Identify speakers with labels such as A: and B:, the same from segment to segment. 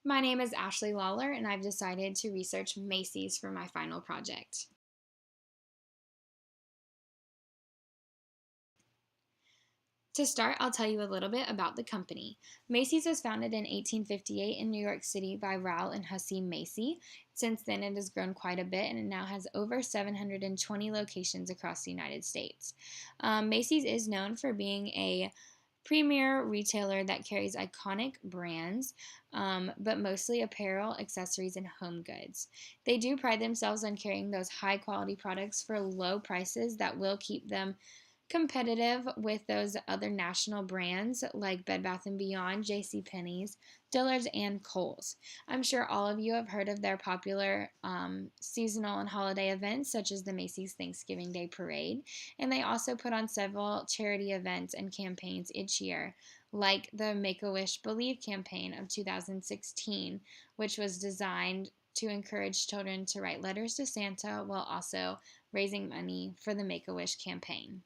A: My name is Ashley Lollar, and I've decided to research Macy's for my final project. To start, I'll tell you a little bit about the company. Macy's was founded in 1858 in New York City by Rowell and Hussey Macy. Since then, it has grown quite a bit and it now has over 720 locations across the United States. Macy's is known for being a premier retailer that carries iconic brands, but mostly apparel, accessories, and home goods. They do pride themselves on carrying those high quality products for low prices that will keep them competitive with those other national brands like Bed Bath & Beyond, JCPenney's, Dillard's, and Kohl's. I'm sure all of you have heard of their popular seasonal and holiday events such as the Macy's Thanksgiving Day Parade, and they also put on several charity events and campaigns each year, like the Make-A-Wish Believe campaign of 2016, which was designed to encourage children to write letters to Santa while also raising money for the Make-A-Wish campaign.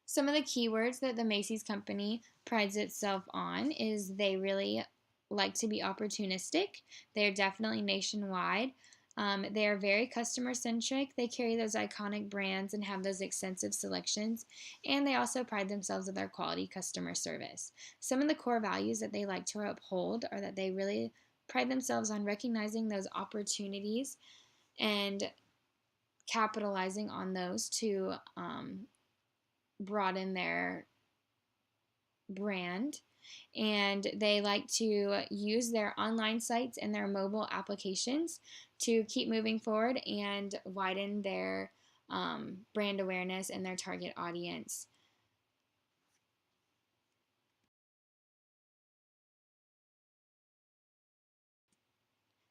A: Some of the keywords that the Macy's company prides itself on is they really like to be opportunistic. They're definitely nationwide. They are very customer centric. They carry those iconic brands and have those extensive selections. And they also pride themselves on their quality customer service. Some of the core values that they like to uphold are that they really pride themselves on recognizing those opportunities and capitalizing on those to broaden their brand, and they like to use their online sites and their mobile applications to keep moving forward and widen their brand awareness and their target audience.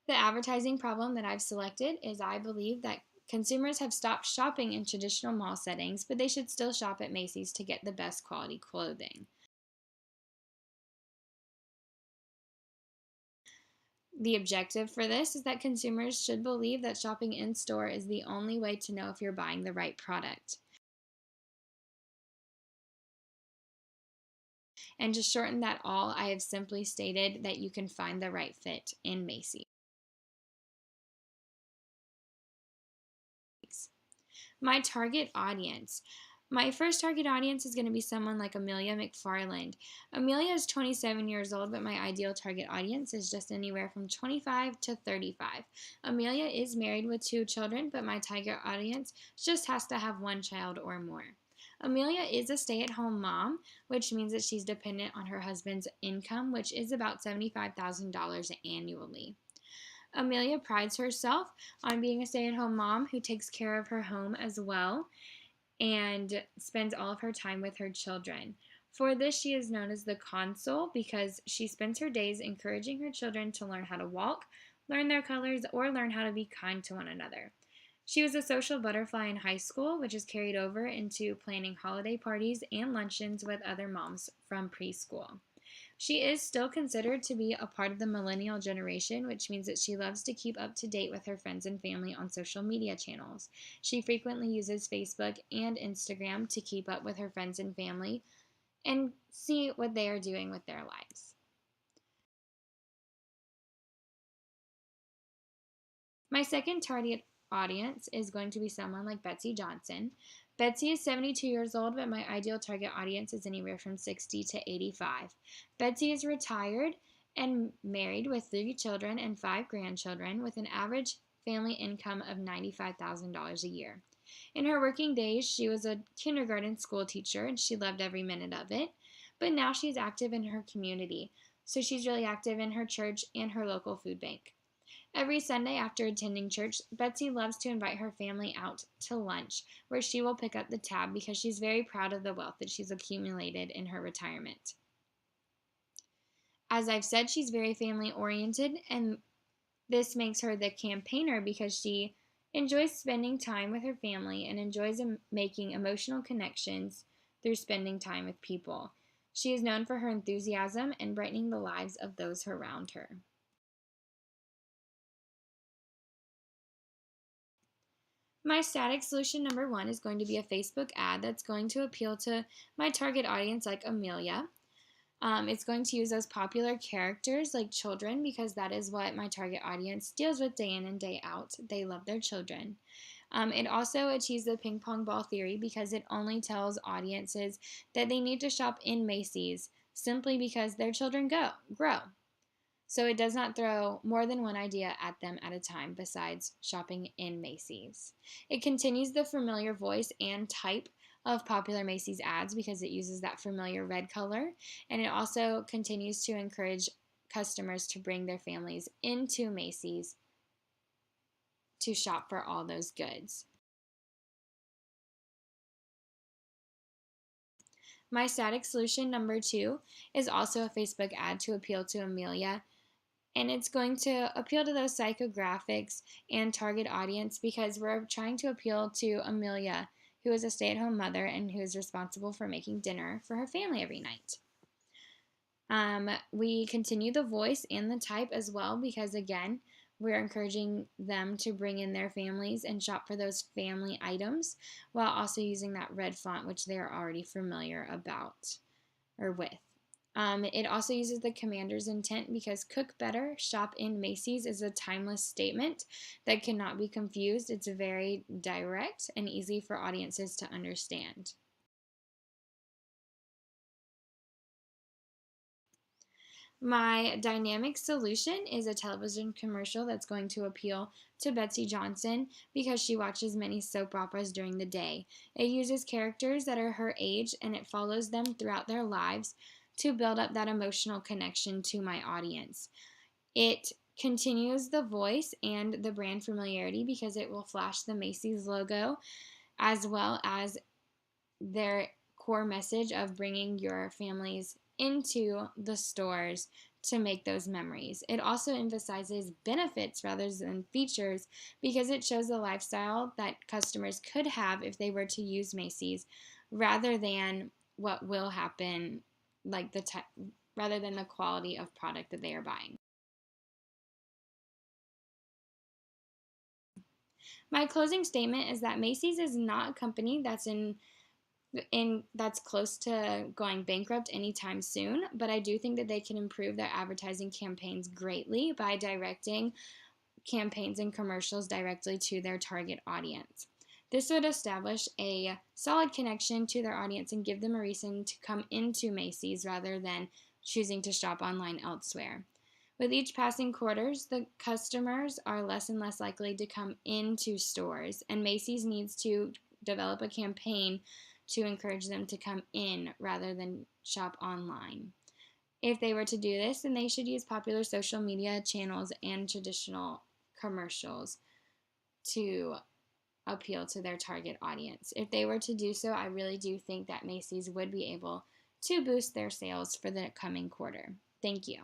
A: The advertising problem that I've selected is I believe that consumers have stopped shopping in traditional mall settings, but they should still shop at Macy's to get the best quality clothing. The objective for this is that consumers should believe that shopping in store is the only way to know if you're buying the right product. And to shorten that all, I have simply stated that you can find the right fit in Macy's. My target audience. My first target audience is going to be someone like Amelia McFarland. Amelia is 27 years old, but my ideal target audience is just anywhere from 25 to 35. Amelia is married with 2 children, but my target audience just has to have 1 child or more. Amelia is a stay-at-home mom, which means that she's dependent on her husband's income, which is about $75,000 annually. Amelia prides herself on being a stay-at-home mom who takes care of her home as well and spends all of her time with her children. For this, she is known as the consul because she spends her days encouraging her children to learn how to walk, learn their colors, or learn how to be kind to one another. She was a social butterfly in high school, which is carried over into planning holiday parties and luncheons with other moms from preschool. She is still considered to be a part of the millennial generation, which means that she loves to keep up to date with her friends and family on social media channels. She frequently uses Facebook and Instagram to keep up with her friends and family and see what they are doing with their lives. My second target audience is going to be someone like Betsy Johnson. Betsy is 72 years old, but my ideal target audience is anywhere from 60 to 85. Betsy is retired and married with 3 children and 5 grandchildren with an average family income of $95,000 a year. In her working days, she was a kindergarten school teacher and she loved every minute of it, but now she's active in her community. So she's really active in her church and her local food bank. Every Sunday after attending church, Betsy loves to invite her family out to lunch, where she will pick up the tab because she's very proud of the wealth that she's accumulated in her retirement. As I've said, she's very family oriented, and this makes her the campaigner because she enjoys spending time with her family and enjoys making emotional connections through spending time with people. She is known for her enthusiasm and brightening the lives of those around her. My static solution number one is going to be a Facebook ad that's going to appeal to my target audience like Amelia. It's going to use those popular characters like children because that is what my target audience deals with day in and day out. They love their children. It also achieves the ping pong ball theory because it only tells audiences that they need to shop in Macy's simply because their children grow. So it does not throw more than one idea at them at a time besides shopping in Macy's. It continues the familiar voice and type of popular Macy's ads because it uses that familiar red color, and it also continues to encourage customers to bring their families into Macy's to shop for all those goods. My static solution number two is also a Facebook ad to appeal to Amelia, and it's going to appeal to those psychographics and target audience because we're trying to appeal to Amelia, who is a stay-at-home mother and who is responsible for making dinner for her family every night. We continue the voice and the type as well because, again, we're encouraging them to bring in their families and shop for those family items while also using that red font, which they are already familiar about or with. It also uses the commander's intent because cook better, shop in Macy's is a timeless statement that cannot be confused. It's very direct and easy for audiences to understand. My dynamic solution is a television commercial that's going to appeal to Betsy Johnson because she watches many soap operas during the day. It uses characters that are her age and it follows them throughout their lives to build up that emotional connection to my audience. It continues the voice and the brand familiarity because it will flash the Macy's logo as well as their core message of bringing your families into the stores to make those memories. It also emphasizes benefits rather than features because it shows the lifestyle that customers could have if they were to use Macy's rather than what will happen, like rather than the quality of product that they are buying. My closing statement is that Macy's is not a company that's close to going bankrupt anytime soon, but I do think that they can improve their advertising campaigns greatly by directing campaigns and commercials directly to their target audience. This would establish a solid connection to their audience and give them a reason to come into Macy's rather than choosing to shop online elsewhere. With each passing quarters, the customers are less and less likely to come into stores, and Macy's needs to develop a campaign to encourage them to come in rather than shop online. If they were to do this, then they should use popular social media channels and traditional commercials to appeal to their target audience. If they were to do so, I really do think that Macy's would be able to boost their sales for the coming quarter. Thank you.